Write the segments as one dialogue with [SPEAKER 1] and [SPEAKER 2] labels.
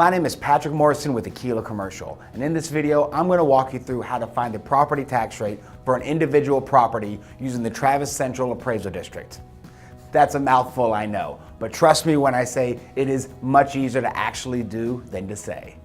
[SPEAKER 1] My name is Patrick Morrison with AQUILA Commercial, and in this video, I'm going to walk you through how to find the property tax rate for an individual property using the Travis Central Appraisal District. That's a mouthful, I know, but trust me when I say it is much easier to actually do than to say.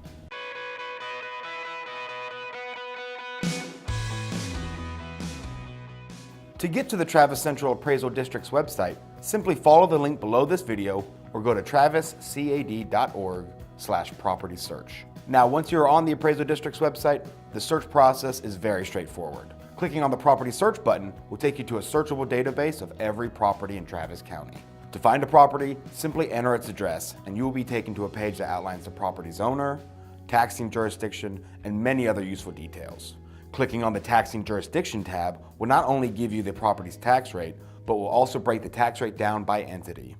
[SPEAKER 1] To get to the Travis Central Appraisal District's website, simply follow the link below this video or go to traviscad.org/property search. Now, once you're on the Appraisal District's website, the search process is very straightforward. Clicking on the property search button will take you to a searchable database of every property in Travis County. To find a property, simply enter its address and you will be taken to a page that outlines the property's owner, taxing jurisdiction, and many other useful details. Clicking on the Taxing Jurisdiction tab will not only give you the property's tax rate, but will also break the tax rate down by entity.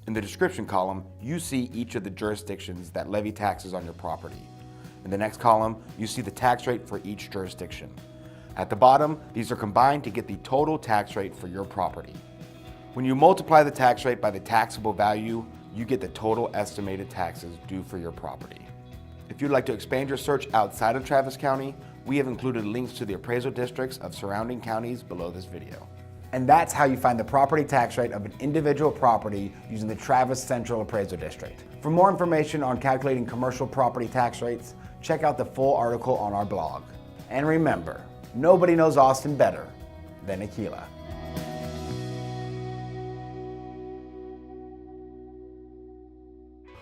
[SPEAKER 1] In the description column, you see each of the jurisdictions that levy taxes on your property. In the next column, you see the tax rate for each jurisdiction. At the bottom, these are combined to get the total tax rate for your property. When you multiply the tax rate by the taxable value, you get the total estimated taxes due for your property. If you'd like to expand your search outside of Travis County, we have included links to the appraisal districts of surrounding counties below this video. And that's how you find the property tax rate of an individual property using the Travis Central Appraisal District. For more information on calculating commercial property tax rates, check out the full article on our blog. And remember, nobody knows Austin better than AQUILA.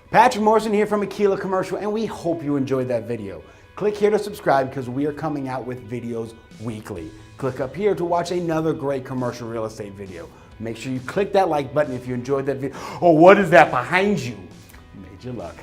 [SPEAKER 1] Patrick Morrison here from AQUILA Commercial, and we hope you enjoyed that video. Click here to subscribe because we are coming out with videos weekly. Click up here to watch another great commercial real estate video. Make sure you click that like button if you enjoyed that video. Oh, what is that behind you? Made your luck.